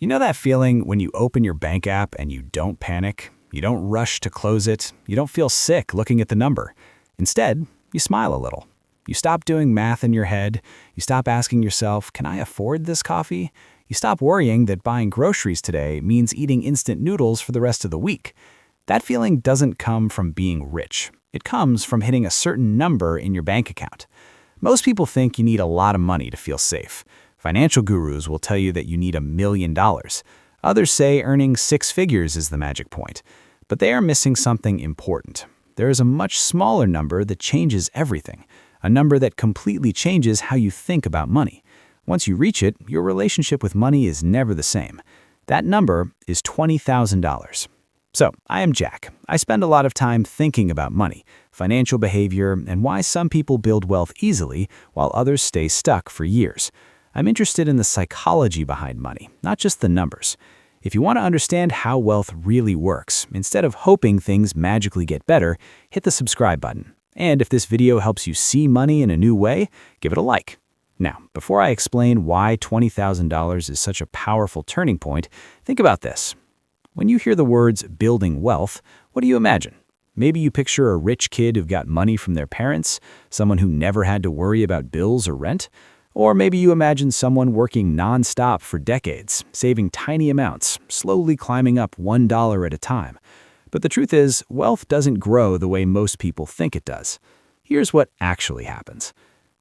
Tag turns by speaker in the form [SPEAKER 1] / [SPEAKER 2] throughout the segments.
[SPEAKER 1] You know that feeling when you open your bank app and you don't panic? You don't rush to close it. You don't feel sick looking at the number. Instead, you smile a little. You stop doing math in your head. You stop asking yourself, can I afford this coffee? You stop worrying that buying groceries today means eating instant noodles for the rest of the week. That feeling doesn't come from being rich. It comes from hitting a certain number in your bank account. Most people think you need a lot of money to feel safe. Financial gurus will tell you that you need $1 million. Others say earning 6 figures is the magic point. But they are missing something important. There is a much smaller number that changes everything, a number that completely changes how you think about money. Once you reach it, your relationship with money is never the same. That number is $20,000. So, I am Jack. I spend a lot of time thinking about money, financial behavior, and why some people build wealth easily while others stay stuck for years. I'm interested in the psychology behind money, not just the numbers. If you want to understand how wealth really works, instead of hoping things magically get better, hit the subscribe button. And if this video helps you see money in a new way, give it a like. Now, before I explain why $20,000 is such a powerful turning point, think about this. When you hear the words building wealth, what do you imagine? Maybe you picture a rich kid who got money from their parents, someone who never had to worry about bills or rent. Or maybe you imagine someone working non-stop for decades, saving tiny amounts, slowly climbing up $1 at a time. But the truth is, wealth doesn't grow the way most people think it does. Here's what actually happens.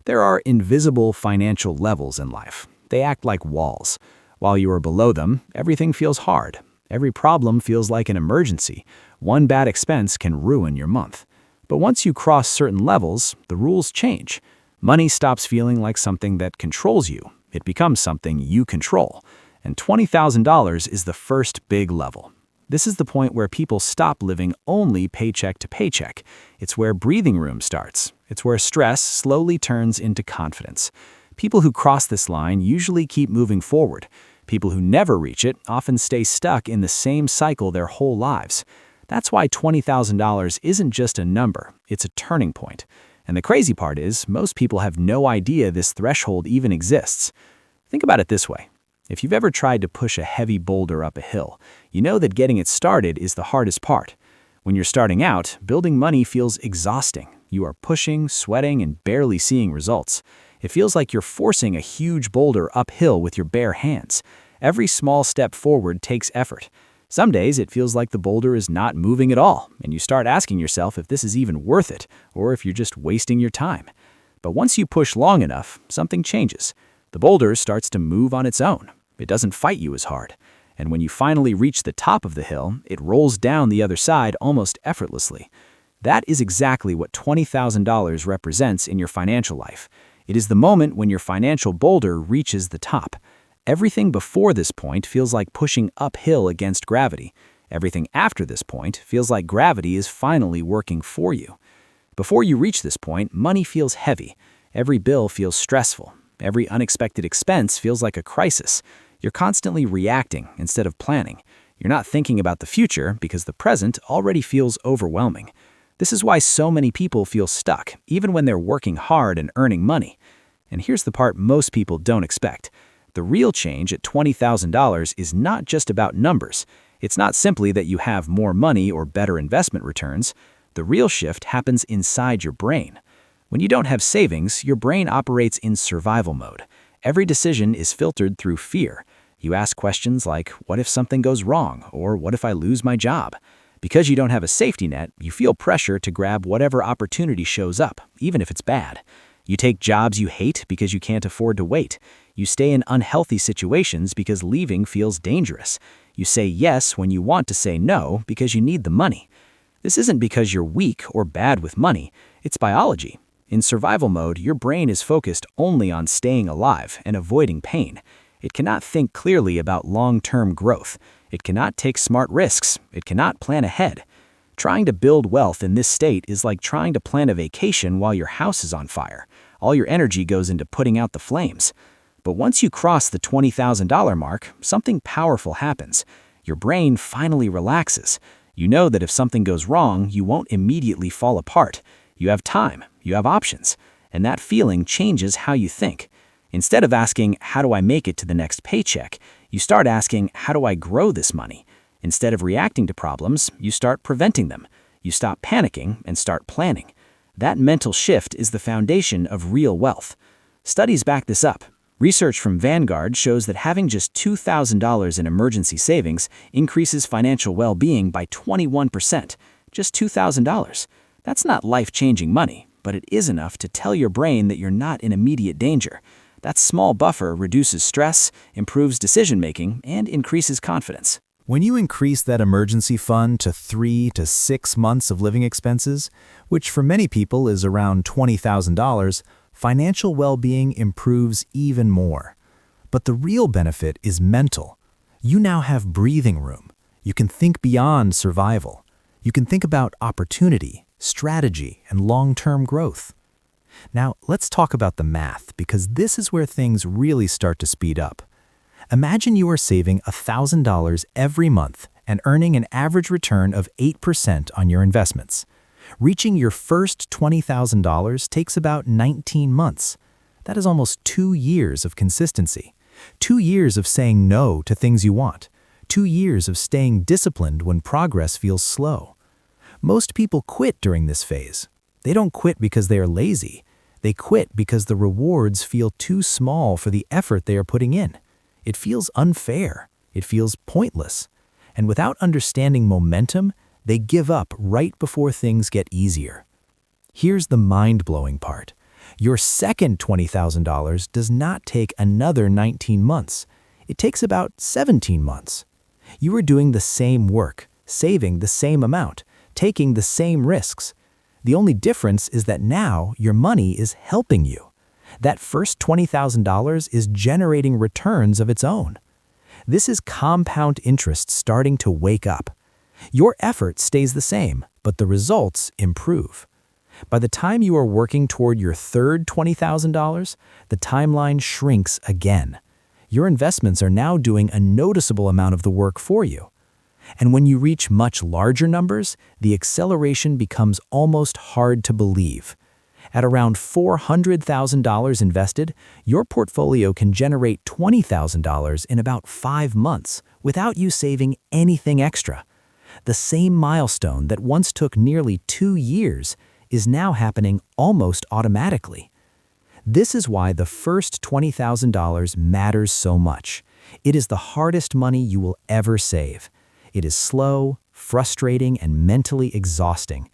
[SPEAKER 1] There are invisible financial levels in life. They act like walls. While you are below them, everything feels hard. Every problem feels like an emergency. One bad expense can ruin your month. But once you cross certain levels, the rules change. Money stops feeling like something that controls you. It becomes something you control. And $20,000 is the first big level. This is the point where people stop living only paycheck to paycheck. It's where breathing room starts. It's where stress slowly turns into confidence. People who cross this line usually keep moving forward. People who never reach it often stay stuck in the same cycle their whole lives. That's why $20,000 isn't just a number, it's a turning point. And the crazy part is, most people have no idea this threshold even exists. Think about it this way. If you've ever tried to push a heavy boulder up a hill, you know that getting it started is the hardest part. When you're starting out, building money feels exhausting. You are pushing, sweating, and barely seeing results. It feels like you're forcing a huge boulder uphill with your bare hands. Every small step forward takes effort. Some days it feels like the boulder is not moving at all, and you start asking yourself if this is even worth it, or if you're just wasting your time. But once you push long enough, something changes. The boulder starts to move on its own. It doesn't fight you as hard. And when you finally reach the top of the hill, it rolls down the other side almost effortlessly. That is exactly what $20,000 represents in your financial life. It is the moment when your financial boulder reaches the top. Everything before this point feels like pushing uphill against gravity. Everything after this point feels like gravity is finally working for you. Before you reach this point, money feels heavy. Every bill feels stressful. Every unexpected expense feels like a crisis. You're constantly reacting instead of planning. You're not thinking about the future because the present already feels overwhelming. This is why so many people feel stuck, even when they're working hard and earning money. And here's the part most people don't expect. The real change at $20,000 is not just about numbers. It's not simply that you have more money or better investment returns. The real shift happens inside your brain. When you don't have savings, your brain operates in survival mode. Every decision is filtered through fear. You ask questions like, what if something goes wrong? Or what if I lose my job? Because you don't have a safety net, you feel pressure to grab whatever opportunity shows up, even if it's bad. You take jobs you hate because you can't afford to wait. You stay in unhealthy situations because leaving feels dangerous. You say yes when you want to say no because you need the money. This isn't because you're weak or bad with money. It's biology. In survival mode, your brain is focused only on staying alive and avoiding pain. It cannot think clearly about long-term growth. It cannot take smart risks. It cannot plan ahead. Trying to build wealth in this state is like trying to plan a vacation while your house is on fire. All your energy goes into putting out the flames. But once you cross the $20,000 mark, something powerful happens. Your brain finally relaxes. You know that if something goes wrong, you won't immediately fall apart. You have time. You have options. And that feeling changes how you think. Instead of asking, how do I make it to the next paycheck? You start asking, how do I grow this money? Instead of reacting to problems, you start preventing them. You stop panicking and start planning. That mental shift is the foundation of real wealth. Studies back this up. Research from Vanguard shows that having just $2,000 in emergency savings increases financial well-being by 21%. Just $2,000. That's not life-changing money, but it is enough to tell your brain that you're not in immediate danger. That small buffer reduces stress, improves decision-making, and increases confidence.
[SPEAKER 2] When you increase that emergency fund to 3 to 6 months of living expenses, which for many people is around $20,000, financial well-being improves even more. But the real benefit is mental. You now have breathing room. You can think beyond survival. You can think about opportunity, strategy, and long-term growth. Now, let's talk about the math, because this is where things really start to speed up. Imagine you are saving $1,000 every month and earning an average return of 8% on your investments. Reaching your first $20,000 takes about 19 months. That is almost 2 years of consistency. 2 years of saying no to things you want. 2 years of staying disciplined when progress feels slow. Most people quit during this phase. They don't quit because they are lazy. They quit because the rewards feel too small for the effort they are putting in. It feels unfair. It feels pointless. And without understanding momentum, they give up right before things get easier. Here's the mind-blowing part. Your second $20,000 does not take another 19 months. It takes about 17 months. You are doing the same work, saving the same amount, taking the same risks. The only difference is that now your money is helping you. That first $20,000 is generating returns of its own. This is compound interest starting to wake up. Your effort stays the same, but the results improve. By the time you are working toward your third $20,000, the timeline shrinks again. Your investments are now doing a noticeable amount of the work for you. And when you reach much larger numbers, the acceleration becomes almost hard to believe. At around $400,000 invested, your portfolio can generate $20,000 in about 5 months without you saving anything extra. The same milestone that once took nearly 2 years is now happening almost automatically. This is why the first $20,000 matters so much. It is the hardest money you will ever save. It is slow, frustrating, and mentally exhausting.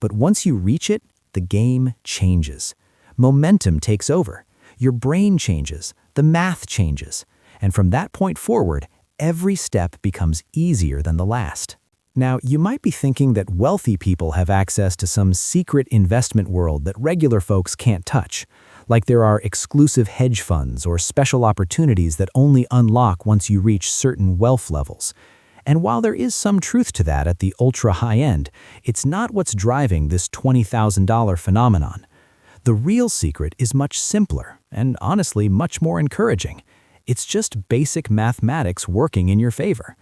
[SPEAKER 2] But once you reach it, the game changes. Momentum takes over. Your brain changes. The math changes. And from that point forward, every step becomes easier than the last. Now, you might be thinking that wealthy people have access to some secret investment world that regular folks can't touch, like there are exclusive hedge funds or special opportunities that only unlock once you reach certain wealth levels. And while there is some truth to that at the ultra-high end, it's not what's driving this $20,000 phenomenon. The real secret is much simpler and honestly much more encouraging. It's just basic mathematics working in your favor.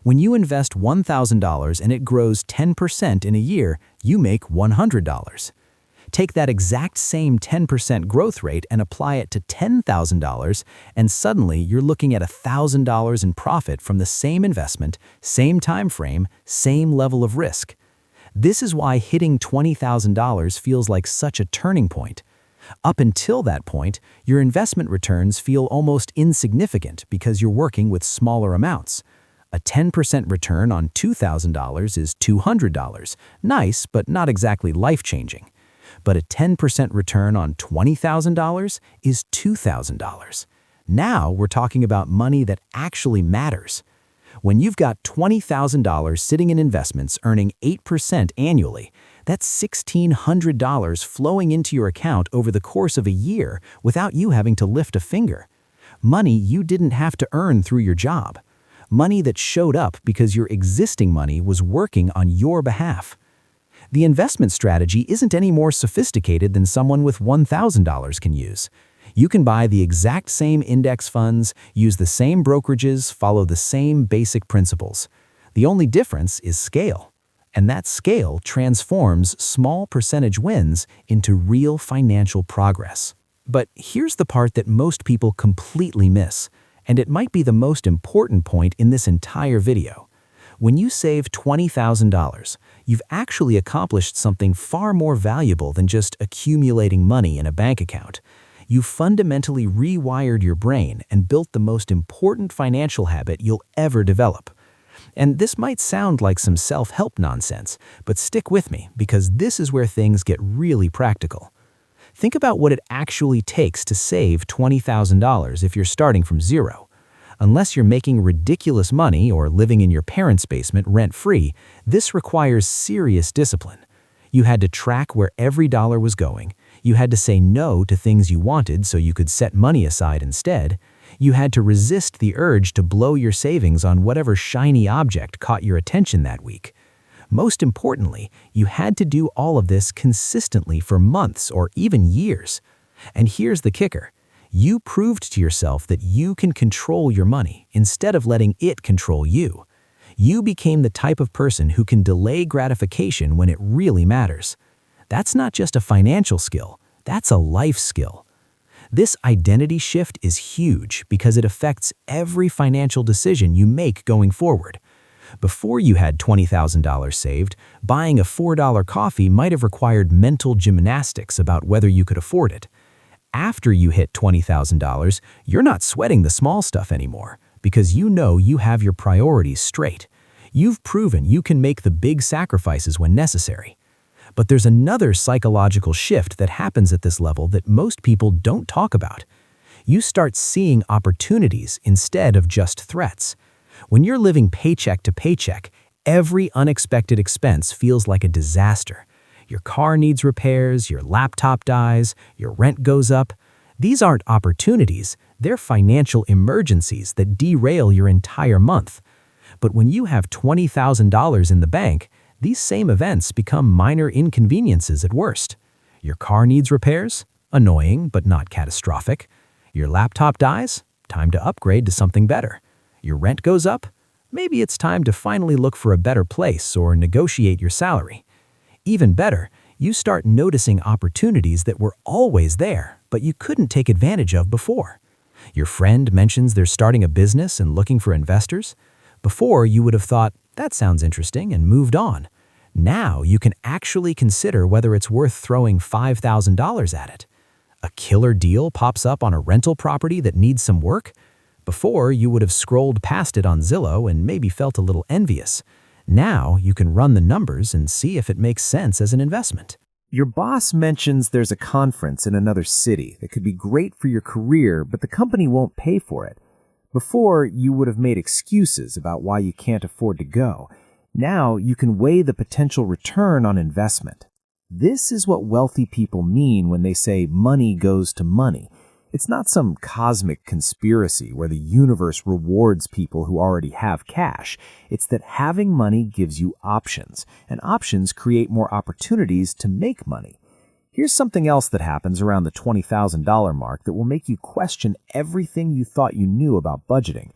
[SPEAKER 2] When you invest $1,000 and it grows 10% in a year, you make $100. Take that exact same 10% growth rate and apply it to $10,000, and suddenly you're looking at $1,000 in profit from the same investment, same time frame, same level of risk. This is why hitting $20,000 feels like such a turning point. Up until that point, your investment returns feel almost insignificant because you're working with smaller amounts. A 10% return on $2,000 is $200. Nice, but not exactly life-changing. But a 10% return on $20,000 is $2,000. Now we're talking about money that actually matters. When you've got $20,000 sitting in investments earning 8% annually, that's $1,600 flowing into your account over the course of a year without you having to lift a finger. Money you didn't have to earn through your job. Money that showed up because your existing money was working on your behalf. The investment strategy isn't any more sophisticated than someone with $1,000 can use. You can buy the exact same index funds, use the same brokerages, follow the same basic principles. The only difference is scale. And that scale transforms small percentage wins into real financial progress. But here's the part that most people completely miss. And it might be the most important point in this entire video. When you save $20,000, you've actually accomplished something far more valuable than just accumulating money in a bank account. You've fundamentally rewired your brain and built the most important financial habit you'll ever develop. And this might sound like some self-help nonsense, but stick with me because this is where things get really practical. Think about what it actually takes to save $20,000 if you're starting from zero. Unless you're making ridiculous money or living in your parents' basement rent-free, this requires serious discipline. You had to track where every dollar was going. You had to say no to things you wanted so you could set money aside instead. You had to resist the urge to blow your savings on whatever shiny object caught your attention that week. Most importantly, you had to do all of this consistently for months or even years. And here's the kicker. You proved to yourself that you can control your money instead of letting it control you. You became the type of person who can delay gratification when it really matters. That's not just a financial skill, that's a life skill. This identity shift is huge because it affects every financial decision you make going forward. Before you had $20,000 saved, buying a $4 coffee might have required mental gymnastics about whether you could afford it. After you hit $20,000, you're not sweating the small stuff anymore because you know you have your priorities straight. You've proven you can make the big sacrifices when necessary. But there's another psychological shift that happens at this level that most people don't talk about. You start seeing opportunities instead of just threats. When you're living paycheck to paycheck, every unexpected expense feels like a disaster. Your car needs repairs, your laptop dies, your rent goes up. These aren't opportunities, they're financial emergencies that derail your entire month. But when you have $20,000 in the bank, these same events become minor inconveniences at worst. Your car needs repairs? Annoying, but not catastrophic. Your laptop dies? Time to upgrade to something better. Your rent goes up? Maybe it's time to finally look for a better place or negotiate your salary. Even better, you start noticing opportunities that were always there, but you couldn't take advantage of before. Your friend mentions they're starting a business and looking for investors. Before, you would have thought, that sounds interesting, and moved on. Now you can actually consider whether it's worth throwing $5,000 at it. A killer deal pops up on a rental property that needs some work. Before, you would have scrolled past it on Zillow and maybe felt a little envious. Now you can run the numbers and see if it makes sense as an investment.
[SPEAKER 3] Your boss mentions there's a conference in another city that could be great for your career, but the company won't pay for it. Before, you would have made excuses about why you can't afford to go. Now you can weigh the potential return on investment. This is what wealthy people mean when they say money goes to money. It's not some cosmic conspiracy where the universe rewards people who already have cash. It's that having money gives you options, and options create more opportunities to make money. Here's something else that happens around the $20,000 mark that will make you question everything you thought you knew about budgeting.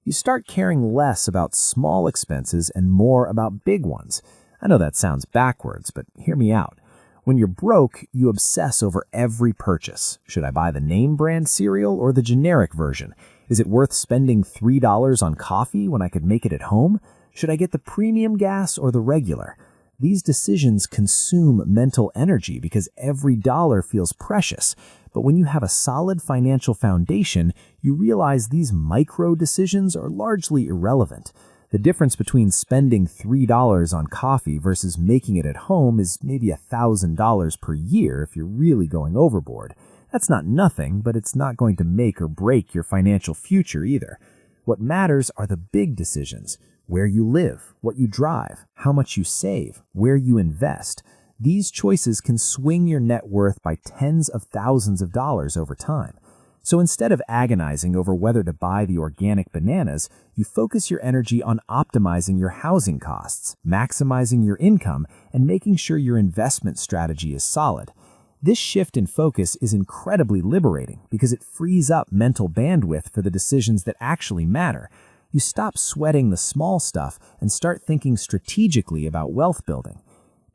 [SPEAKER 3] You start caring less about small expenses and more about big ones. I know that sounds backwards, but hear me out. When you're broke, you obsess over every purchase. Should I buy the name brand cereal or the generic version? Is it worth spending $3 on coffee when I could make it at home? Should I get the premium gas or the regular? These decisions consume mental energy because every dollar feels precious. But when you have a solid financial foundation, you realize these micro decisions are largely irrelevant. The difference between spending $3 on coffee versus making it at home is maybe $1,000 per year if you're really going overboard. That's not nothing, but it's not going to make or break your financial future either. What matters are the big decisions: where you live, what you drive, how much you save, where you invest. These choices can swing your net worth by tens of thousands of dollars over time. So instead of agonizing over whether to buy the organic bananas, you focus your energy on optimizing your housing costs, maximizing your income, and making sure your investment strategy is solid. This shift in focus is incredibly liberating because it frees up mental bandwidth for the decisions that actually matter. You stop sweating the small stuff and start thinking strategically about wealth building.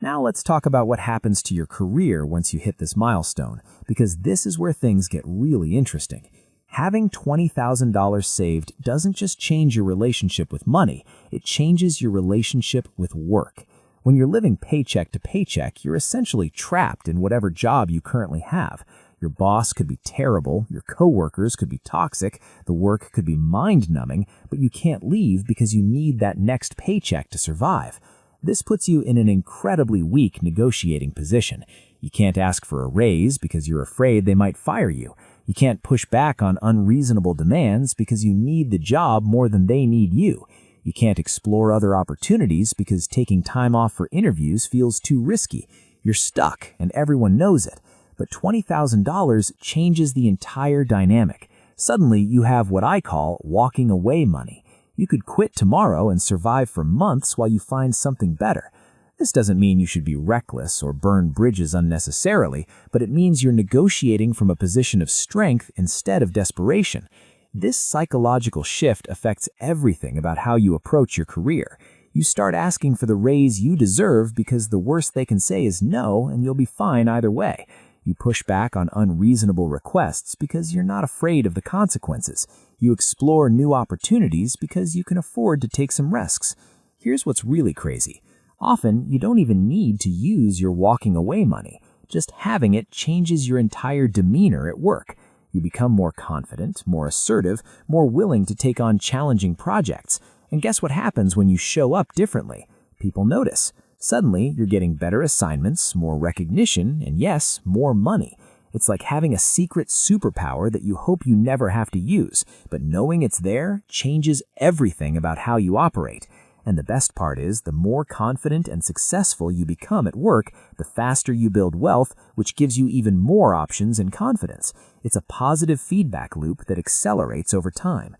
[SPEAKER 3] Now let's talk about what happens to your career once you hit this milestone, because this is where things get really interesting. Having $20,000 saved doesn't just change your relationship with money, it changes your relationship with work. When you're living paycheck to paycheck, you're essentially trapped in whatever job you currently have. Your boss could be terrible, your coworkers could be toxic, the work could be mind-numbing, but you can't leave because you need that next paycheck to survive. This puts you in an incredibly weak negotiating position. You can't ask for a raise because you're afraid they might fire you. You can't push back on unreasonable demands because you need the job more than they need you. You can't explore other opportunities because taking time off for interviews feels too risky. You're stuck, and everyone knows it. But $20,000 changes the entire dynamic. Suddenly, you have what I call walking away money. You could quit tomorrow and survive for months while you find something better. This doesn't mean you should be reckless or burn bridges unnecessarily, but it means you're negotiating from a position of strength instead of desperation. This psychological shift affects everything about how you approach your career. You start asking for the raise you deserve because the worst they can say is no, and you'll be fine either way. You push back on unreasonable requests because you're not afraid of the consequences. You explore new opportunities because you can afford to take some risks. Here's what's really crazy. Often, you don't even need to use your walking away money. Just having it changes your entire demeanor at work. You become more confident, more assertive, more willing to take on challenging projects. And guess what happens when you show up differently? People notice. Suddenly, you're getting better assignments, more recognition, and yes, more money. It's like having a secret superpower that you hope you never have to use, but knowing it's there changes everything about how you operate. And the best part is, the more confident and successful you become at work, the faster you build wealth, which gives you even more options and confidence. It's a positive feedback loop that accelerates over time.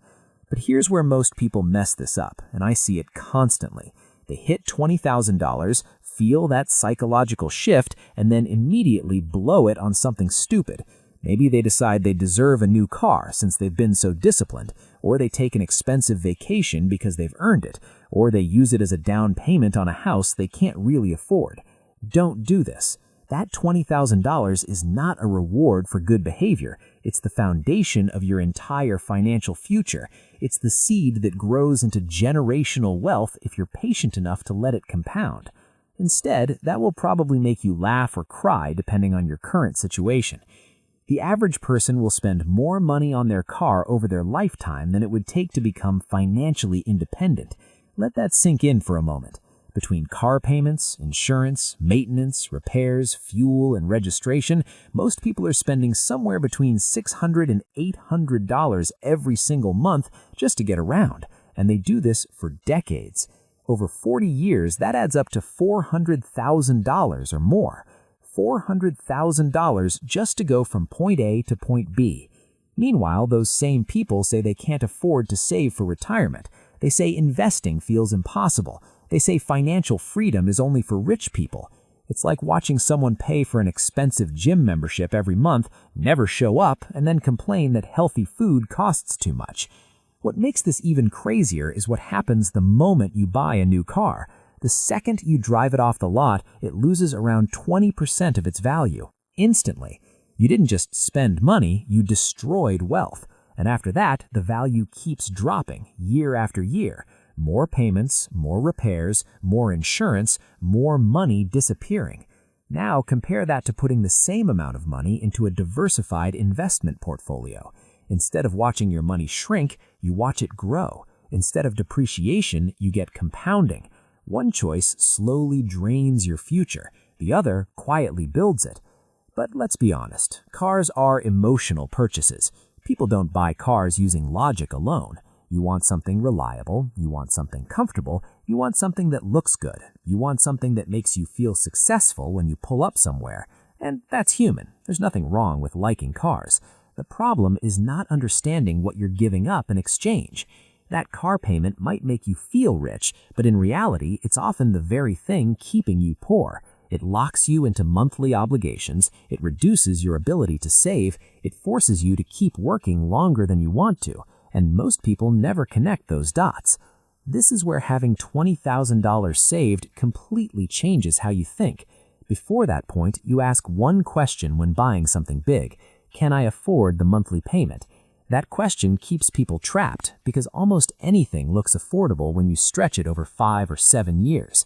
[SPEAKER 3] But here's where most people mess this up, and I see it constantly. They hit $20,000, feel that psychological shift, and then immediately blow it on something stupid. Maybe they decide they deserve a new car since they've been so disciplined, or they take an expensive vacation because they've earned it, or they use it as a down payment on a house they can't really afford. Don't do this. That $20,000 is not a reward for good behavior. It's the foundation of your entire financial future. It's the seed that grows into generational wealth if you're patient enough to let it compound. Instead, that will probably make you laugh or cry depending on your current situation. The average person will spend more money on their car over their lifetime than it would take to become financially independent. Let that sink in for a moment. Between car payments, insurance, maintenance, repairs, fuel, and registration, most people are spending somewhere between $600 and $800 every single month just to get around, and they do this for decades. Over 40 years, that adds up to $400,000 or more. $400,000 just to go from point A to point B. Meanwhile, those same people say they can't afford to save for retirement. They say investing feels impossible. They say financial freedom is only for rich people. It's like watching someone pay for an expensive gym membership every month, never show up, and then complain that healthy food costs too much. What makes this even crazier is what happens the moment you buy a new car. The second you drive it off the lot, it loses around 20% of its value, instantly. You didn't just spend money, you destroyed wealth. And after that, the value keeps dropping year after year. More payments, more repairs, more insurance, more money disappearing. Now compare that to putting the same amount of money into a diversified investment portfolio. Instead of watching your money shrink, you watch it grow. Instead of depreciation, you get compounding. One choice slowly drains your future. The other quietly builds it. But let's be honest, cars are emotional purchases. People don't buy cars using logic alone. You want something reliable, you want something comfortable, you want something that looks good, you want something that makes you feel successful when you pull up somewhere. And that's human. There's nothing wrong with liking cars. The problem is not understanding what you're giving up in exchange. That car payment might make you feel rich, but in reality, it's often the very thing keeping you poor. It locks you into monthly obligations, it reduces your ability to save, it forces you to keep working longer than you want to, and most people never connect those dots. This is where having $20,000 saved completely changes how you think. Before that point, you ask one question when buying something big: can I afford the monthly payment? That question keeps people trapped because almost anything looks affordable when you stretch it over 5 or 7 years.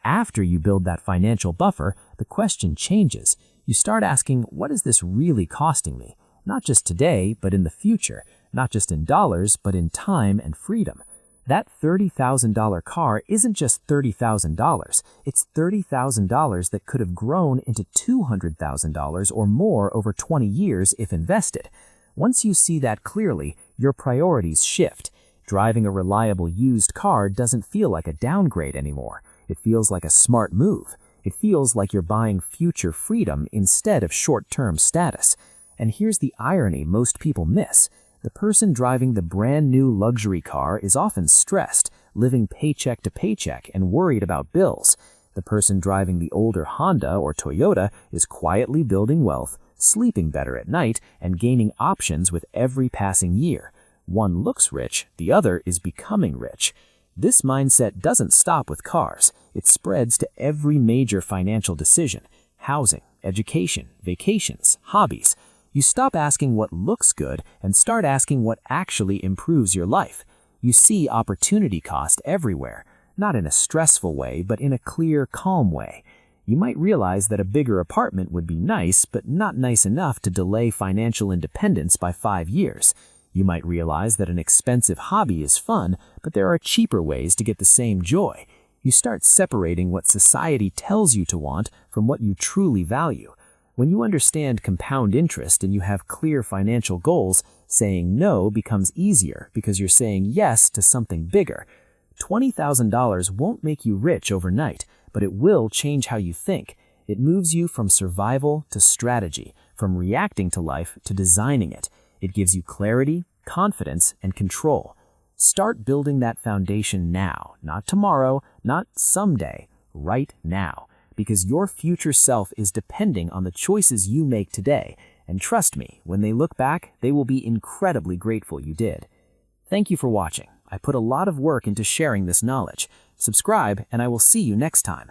[SPEAKER 3] After you build that financial buffer, the question changes. You start asking, what is this really costing me? Not just today, but in the future. Not just in dollars, but in time and freedom. That $30,000 car isn't just $30,000. It's $30,000 that could have grown into $200,000 or more over 20 years if invested. Once you see that clearly, your priorities shift. Driving a reliable used car doesn't feel like a downgrade anymore. It feels like a smart move. It feels like you're buying future freedom instead of short-term status. And here's the irony most people miss. The person driving the brand new luxury car is often stressed, living paycheck to paycheck and worried about bills. The person driving the older Honda or Toyota is quietly building wealth, sleeping better at night, and gaining options with every passing year. One looks rich, the other is becoming rich. This mindset doesn't stop with cars. It spreads to every major financial decision: housing, education, vacations, hobbies. You stop asking what looks good and start asking what actually improves your life. You see opportunity cost everywhere, not in a stressful way, but in a clear, calm way. You might realize that a bigger apartment would be nice, but not nice enough to delay financial independence by 5 years. You might realize that an expensive hobby is fun, but there are cheaper ways to get the same joy. You start separating what society tells you to want from what you truly value. When you understand compound interest and you have clear financial goals, saying no becomes easier because you're saying yes to something bigger. $20,000 won't make you rich overnight, but it will change how you think. It moves you from survival to strategy, from reacting to life to designing it. It gives you clarity, confidence, and control. Start building that foundation now, not tomorrow, not someday, right now. Because your future self is depending on the choices you make today. And trust me, when they look back, they will be incredibly grateful you did. Thank you for watching. I put a lot of work into sharing this knowledge. Subscribe, and I will see you next time.